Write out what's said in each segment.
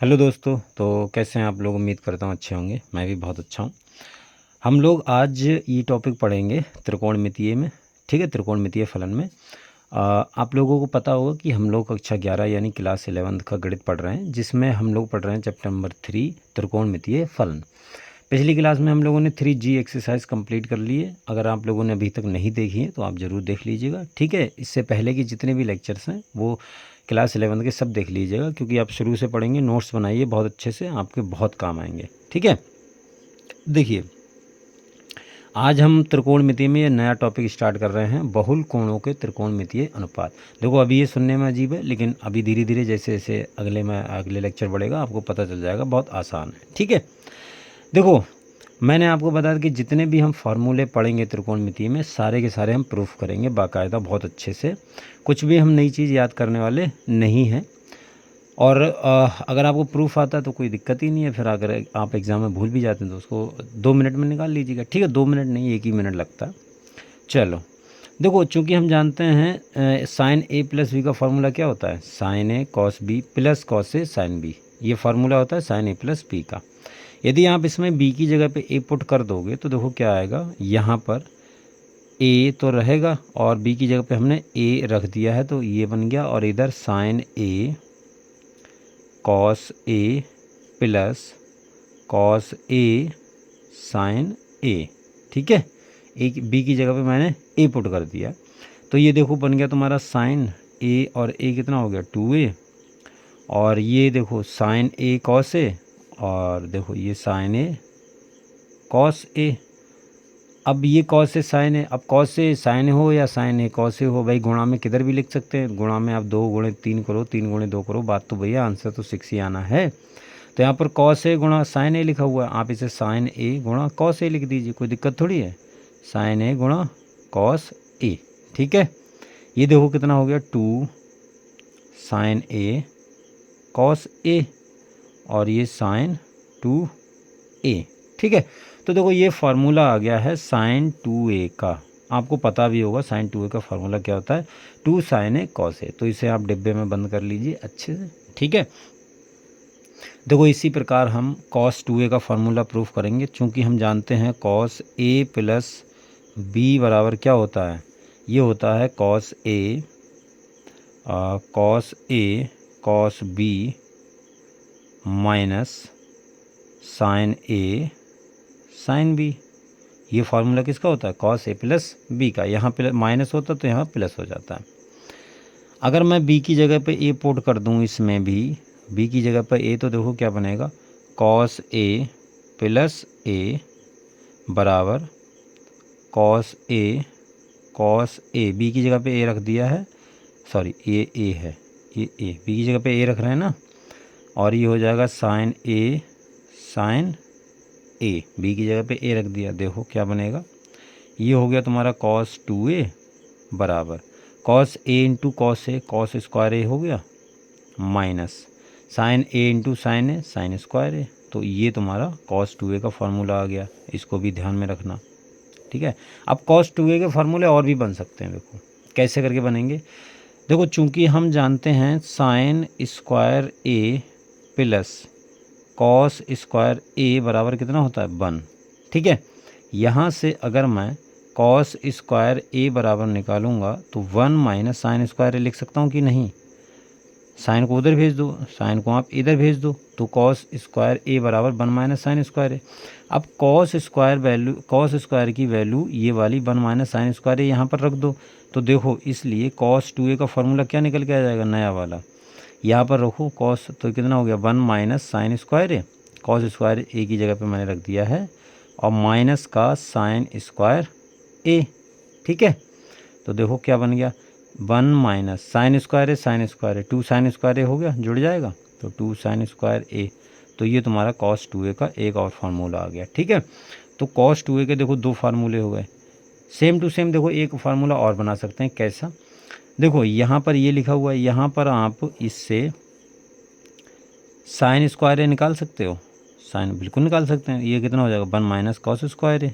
Hello दोस्तों। तो कैसे हैं आप लोग? उम्मीद करता हूँ अच्छे होंगे। मैं भी बहुत अच्छा हूँ। हम लोग आज ये टॉपिक पढ़ेंगे त्रिकोणमितीय में। ठीक है, त्रिकोणमितीय फलन में। आप लोगों को पता होगा कि हम लोग कक्षा 11 यानी क्लास 11 का गणित पढ़ रहे हैं, जिसमें हम लोग पढ़ रहे हैं चैप्टर नंबर 3 त्रिकोणमितीय फलन। पिछली क्लास में हम लोगों ने 3G एक्सरसाइज कंप्लीट कर ली है। अगर आप लोगों ने अभी तक नहीं देखी है तो आप ज़रूर देख लीजिएगा। ठीक है, इससे पहले के जितने भी लेक्चर्स हैं वो क्लास 11 के सब देख लीजिएगा, क्योंकि आप शुरू से पढ़ेंगे। नोट्स बनाइए बहुत अच्छे से, आपके बहुत काम आएंगे। ठीक है, देखिए आज हम त्रिकोणमिति में ये नया टॉपिक स्टार्ट कर रहे हैं, बहुल कोणों के त्रिकोणमितीय अनुपात। देखो अभी ये सुनने में अजीब है, लेकिन अभी धीरे धीरे जैसे जैसे अगले लेक्चर बढ़ेगा आपको पता चल जाएगा। बहुत आसान है। ठीक है, देखो मैंने आपको बताया कि जितने भी हम फार्मूले पढ़ेंगे त्रिकोणमिति में सारे के सारे हम प्रूफ करेंगे बाकायदा, बहुत अच्छे से। कुछ भी हम नई चीज़ याद करने वाले नहीं हैं। और अगर आपको प्रूफ आता है तो कोई दिक्कत ही नहीं है। फिर अगर आप एग्ज़ाम में भूल भी जाते हैं तो उसको 2 मिनट में निकाल लीजिएगा। ठीक है, 2 मिनट नहीं, 1 ही मिनट लगता है। चलो देखो, चूँकि हम जानते हैं साइन ए प्लस बी का फार्मूला क्या होता है, sign A cos B plus cos A sine B. ये फार्मूला होता है साइन ए प्लस बी का। यदि आप इसमें बी की जगह पे ए पुट कर दोगे तो देखो क्या आएगा, यहाँ पर ए तो रहेगा और बी की जगह पे हमने ए रख दिया है तो ये बन गया। और इधर sign A cos A plus cos A sign ए। ठीक है, एक बी की जगह पे मैंने ए पुट कर दिया तो ये देखो बन गया तुम्हारा साइन ए और ए कितना हो गया 2a। और ये देखो साइन ए कॉस ए, और देखो ये साइन ए कॉस ए। अब ये कॉस ए साइन ए, अब कॉस ए साइन हो या साइन ए कॉस ए हो, भाई गुणा में किधर भी लिख सकते हैं। गुणा में आप 2 गुणे 3 करो, 3 गुणे 2 करो, बात तो भैया आंसर तो 6 ही आना है। तो यहाँ पर कॉस ए गुणा साइन ए लिखा हुआ है, आप इसे साइन ए गुणा कॉस ए लिख दीजिए, कोई दिक्कत थोड़ी है। साइन ए गुणा कॉस ए। ठीक है, ये देखो कितना हो गया 2 साइन ए कॉस ए, और ये साइन 2a। ठीक है, तो देखो ये फार्मूला आ गया है साइन 2a का। आपको पता भी होगा साइन 2a का फार्मूला क्या होता है, 2 साइन ए कॉस ए। तो इसे आप डिब्बे में बंद कर लीजिए अच्छे से। ठीक है, देखो इसी प्रकार हम कॉस 2a का फार्मूला प्रूफ करेंगे। चूँकि हम जानते हैं कॉस a प्लस बी बराबर क्या होता है, ये होता है cos A cos B minus sign A sine B. ये फार्मूला किसका होता है, कॉस ए प्लस बी का। यहाँ प्लस माइनस होता तो यहाँ प्लस हो जाता है। अगर मैं बी की जगह पे ए पुट कर दूँ, इसमें भी बी की जगह पे ए, तो देखो क्या बनेगा, कॉस ए प्लस ए बराबर कॉस ए बी की जगह पे ए रख दिया है, सॉरी ये ए है, ये ए बी की जगह पे ए रख रहे हैं ना। और ये हो जाएगा साइन ए साइन ए, बी की जगह पे ए रख दिया। देखो क्या बनेगा, ये हो गया तुम्हारा कॉस 2a बराबर cos A into cos A, cos square ए हो गया, माइनस साइन ए इंटू साइन ए साइन स्क्वायर ए। तो ये तुम्हारा कॉस 2a का फार्मूला आ गया, इसको भी ध्यान में रखना। ठीक है, अब कॉस 2a के फार्मूले और भी बन सकते हैं। देखो कैसे करके बनेंगे, देखो चूंकि हम जानते हैं साइन स्क्वायर ए प्लस कॉस स्क्वायर ए बराबर कितना होता है 1। ठीक है, यहाँ से अगर मैं कॉस स्क्वायर ए बराबर निकालूंगा तो 1 माइनस साइन स्क्वायर ए लिख सकता हूँ कि नहीं। साइन को उधर भेज दो, साइन को आप इधर भेज दो, तो कॉस स्क्वायर ए बराबर 1 माइनस साइन स्क्वायर ए। अब कॉस स्क्वायर की वैल्यू ये वाली 1 माइनस साइन स्क्वायर ए यहाँ पर रख दो। तो देखो इसलिए कॉस 2a का फार्मूला क्या निकल के आ जाएगा, नया वाला। यहाँ पर रखो कॉस, तो कितना हो गया 1 माइनस साइन स्क्वायर ए, कॉस स्क्वायर ए की जगह पे मैंने रख दिया है, और माइनस का साइन स्क्वायर ए। ठीक है, तो देखो क्या बन गया 1 माइनस साइन स्क्वायर ए 2 साइन स्क्वायर ए हो गया, जुड़ जाएगा, तो 2 साइन स्क्वायर ए। तो ये तुम्हारा कॉस 2a का एक और फार्मूला आ गया। ठीक है, तो कॉस 2a के देखो 2 फार्मूले हो गए। सेम टू सेम देखो एक फार्मूला और बना सकते हैं, कैसा, देखो यहाँ पर ये लिखा हुआ है, यहाँ पर आप इससे साइन स्क्वायर ए निकाल सकते हो, साइन बिल्कुल निकाल सकते हैं। ये कितना हो जाएगा 1 माइनस कॉस स्क्वायर ए।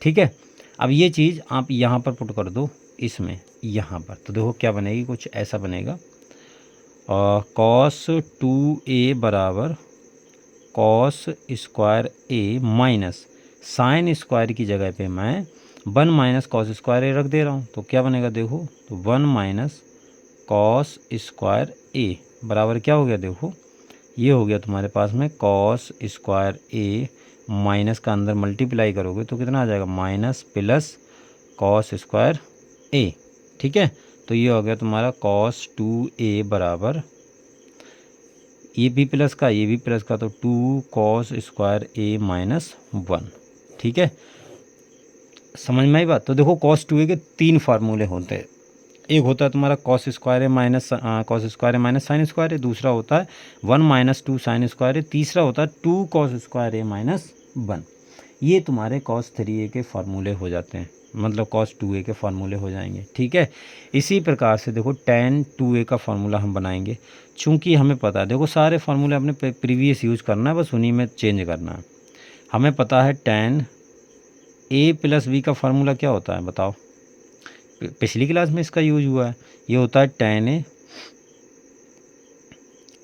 ठीक है, अब ये चीज़ आप यहाँ पर पुट कर दो इसमें, यहाँ पर, तो देखो क्या बनेगी, कुछ ऐसा बनेगा। कॉस 2a बराबर cos square a minus sine square की जगह पे मैं 1 माइनस कॉस स्क्वायर a रख दे रहा हूँ। तो क्या बनेगा देखो, तो 1 माइनस कॉस स्क्वायर a बराबर क्या हो गया देखो, ये हो गया तुम्हारे पास में कॉस स्क्वायर a माइनस का अंदर मल्टीप्लाई करोगे तो कितना आ जाएगा, minus plus cos square a। ठीक है, तो ये हो गया तुम्हारा कॉस 2a बराबर ये भी प्लस का ये भी प्लस का, तो 2 कॉस स्क्वायर a माइनस 1। ठीक है, समझ में आई बात। तो देखो कॉस 2a के 3 फार्मूले होते हैं। एक होता है तुम्हारा कॉस स्क्वायर ए माइनस कॉस स्क्वायर ए माइनस साइन स्क्वायर ए, दूसरा होता है 1 माइनस 2 साइन स्क्वायर ए, तीसरा होता है 2 कॉस स्क्वायर ए माइनस 1। ये तुम्हारे कॉस 3a के फार्मूले हो जाते हैं, मतलब कॉस 2a के फार्मूले हो जाएंगे। ठीक है, इसी प्रकार से देखो tan 2a का फार्मूला हम बनाएंगे। चूँकि हमें पता है, देखो सारे फार्मूले अपने प्रीवियस यूज़ करना है, बस उन्हीं में चेंज करना है। हमें पता है tan a प्लस b का फार्मूला क्या होता है बताओ, पिछली क्लास में इसका यूज हुआ है। ये होता है tan a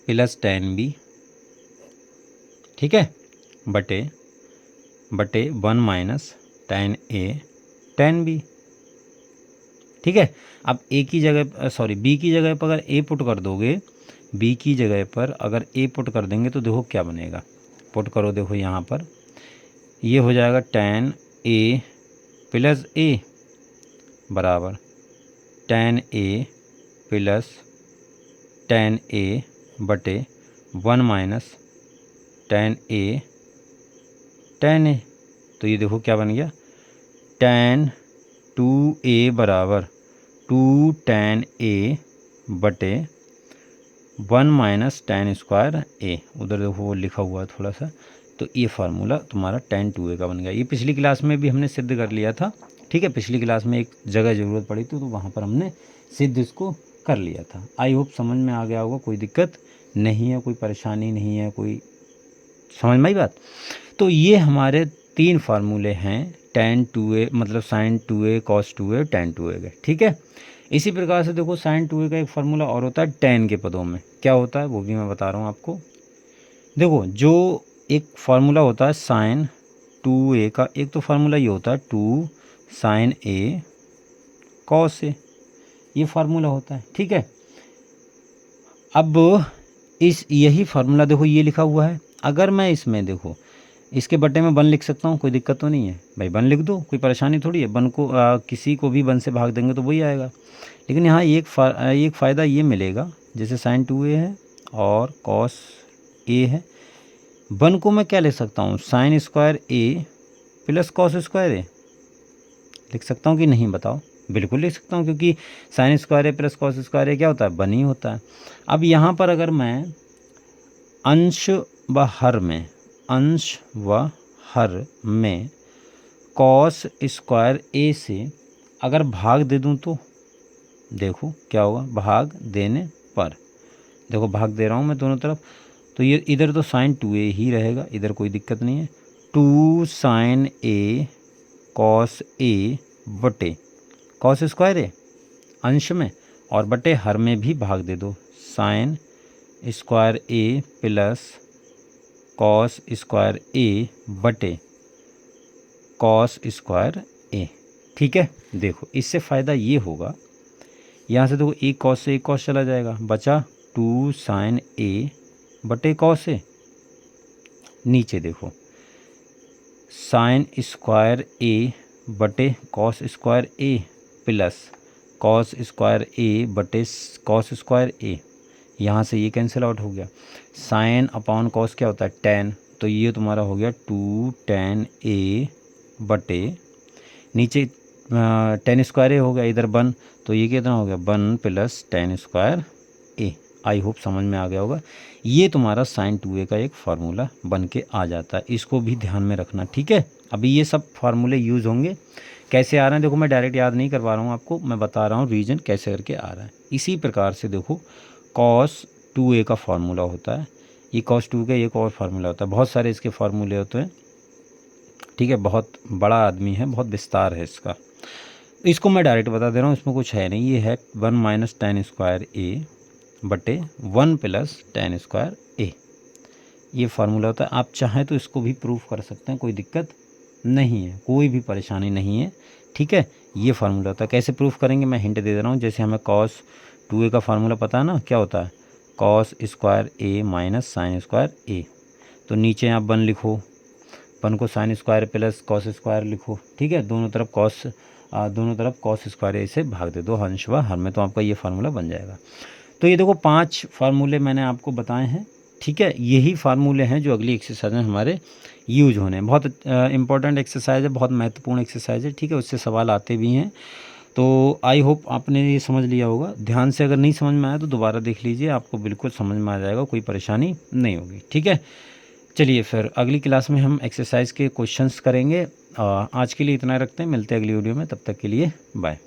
plus tan b, ठीक है, बटे 1 minus tan a tan b। ठीक है, अब a की जगह b की जगह पर अगर a पुट कर दोगे, b की जगह पर अगर a पुट कर देंगे तो देखो क्या बनेगा, पुट करो देखो यहाँ पर, ये हो जाएगा tan a प्लस a बराबर tan a plus tan a बटे 1 minus tan a tan a। तो ये देखो क्या बन गया, tan 2a बराबर 2 tan a बटे 1 माइनस tan स्क्वायर a। उधर देखो वो लिखा हुआ है थोड़ा सा, तो ये फार्मूला तुम्हारा tan 2a का बन गया। ये पिछली क्लास में भी हमने सिद्ध कर लिया था। ठीक है, पिछली क्लास में एक जगह ज़रूरत पड़ी थी तो वहाँ पर हमने सिद्ध इसको कर लिया था। आई होप समझ में आ गया होगा, कोई दिक्कत नहीं है, कोई परेशानी नहीं है, कोई समझ में आई बात। तो ये हमारे 3 फार्मूले हैं tan 2a मतलब sin 2a cos 2a tan 2a के। ठीक है, इसी प्रकार से देखो sin 2a का एक फार्मूला और होता है tan के पदों में। क्या होता है वो भी मैं बता रहा हूँ आपको। देखो जो एक फार्मूला होता है sin 2a का, एक तो फार्मूला ये होता है 2 sin a cos a, ये फार्मूला होता है। ठीक है, अब यही फार्मूला देखो ये लिखा हुआ है। अगर मैं इसमें देखो इसके बटे में 1 लिख सकता हूँ, कोई दिक्कत तो नहीं है भाई, 1 लिख दो, कोई परेशानी थोड़ी है। 1 को किसी को भी 1 से भाग देंगे तो वही आएगा। लेकिन यहाँ एक फ़ायदा ये मिलेगा, जैसे sin 2a है और cos a है, 1 को मैं क्या लिख सकता हूँ, sin square a plus cos square a लिख सकता हूँ कि नहीं बताओ। बिल्कुल लिख सकता हूँ, क्योंकि sin square a plus cos square a क्या होता है, 1 ही होता है। अब यहाँ पर अगर मैं अंश व हर में कॉस स्क्वायर a से अगर भाग दे दूं तो देखो क्या होगा, भाग देने पर देखो भाग दे रहा हूं मैं दोनों तरफ, तो ये इधर तो sin 2a ही रहेगा, इधर कोई दिक्कत नहीं है। 2 sin a cos a बटे cos स्क्वायर a अंश में और बटे हर में भी भाग दे दो, sin square a plus cos square a बटे कॉस स्क्वायर a। ठीक है, देखो इससे फ़ायदा ये होगा, यहाँ से देखो एक कॉस से एक कॉस चला जाएगा, बचा 2 sin a बटे कॉस a। नीचे देखो sin स्क्वायर a बटे cos square a plus cos square a बटे कॉस स्क्वायर a, यहाँ से ये कैंसिल आउट हो गया। साइन अपॉन कॉस क्या होता है, tan, तो ये तुम्हारा हो गया 2 tan a बटे नीचे tan स्क्वायर a हो गया, इधर 1, तो ये कितना हो गया 1 plus tan square a। I hope समझ में आ गया होगा। ये तुम्हारा sin 2a का एक फार्मूला बन के आ जाता है, इसको भी ध्यान में रखना। ठीक है, अभी ये सब फार्मूले यूज़ होंगे। कैसे आ रहे हैं देखो, मैं डायरेक्ट याद नहीं करवा रहा हूँ आपको, मैं बता रहा हूँ रीजन कैसे करके आ रहा है। इसी प्रकार से देखो cos 2a का फार्मूला होता है, ये cos 2 का एक और फार्मूला होता है, बहुत सारे इसके फार्मूले होते हैं। ठीक है, बहुत बड़ा आदमी है, बहुत विस्तार है इसका, इसको मैं डायरेक्ट बता दे रहा हूँ, इसमें कुछ है नहीं। ये है 1 माइनस tan स्क्वायर a बटे 1 प्लस tan स्क्वायर ए, ये फार्मूला होता है। आप चाहें तो इसको भी प्रूफ कर सकते हैं, कोई दिक्कत नहीं है, कोई भी परेशानी नहीं है, ठीक है। ये फार्मूला होता है। कैसे प्रूफ करेंगे मैं हिंट दे रहा हूँ। जैसे हमें cos 2a का फार्मूला पता है ना, क्या होता है, cos स्क्वायर ए माइनस साइन स्क्वायर ए। तो नीचे आप 1 लिखो, 1 को sine square plus cos square लिखो, ठीक है। दोनों तरफ कॉस स्क्वायर ए से भाग दे दो, अंश व हर में, तो आपका ये फार्मूला बन जाएगा। तो ये देखो 5 फार्मूले मैंने आपको बताए हैं, ठीक है। यही फार्मूले हैं जो अगली एक्सरसाइज में हमारे यूज होने हैं। बहुत इंपॉर्टेंट एक्सरसाइज है, बहुत महत्वपूर्ण एक्सरसाइज है, ठीक है। उससे सवाल आते भी हैं। तो आई होप आपने ये समझ लिया होगा। ध्यान से अगर नहीं समझ में आया तो दोबारा देख लीजिए, आपको बिल्कुल समझ में आ जाएगा, कोई परेशानी नहीं होगी, ठीक है। चलिए फिर अगली क्लास में हम एक्सरसाइज के क्वेश्चंस करेंगे। आज के लिए इतना रखते हैं, मिलते हैं अगली वीडियो में, तब तक के लिए बाय।